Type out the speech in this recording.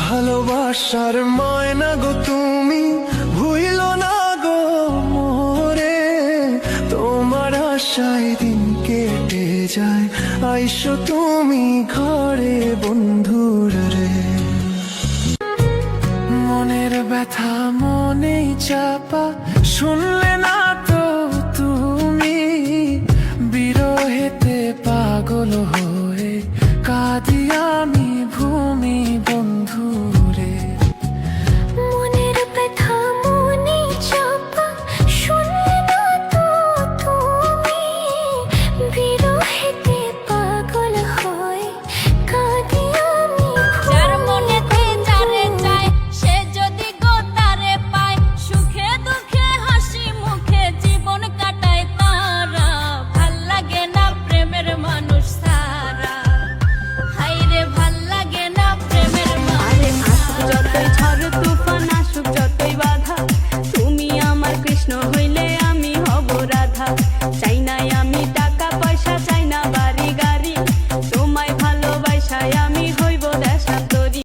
ভালোবাসার ময়না গো তুমি ভুইল না গো মোরে, তোমার আশায় দিন কেটে যায়, আইসো তুমি ঘরে বন্ধুর রে। মনের ব্যথা মনেই চাপা, শুনলে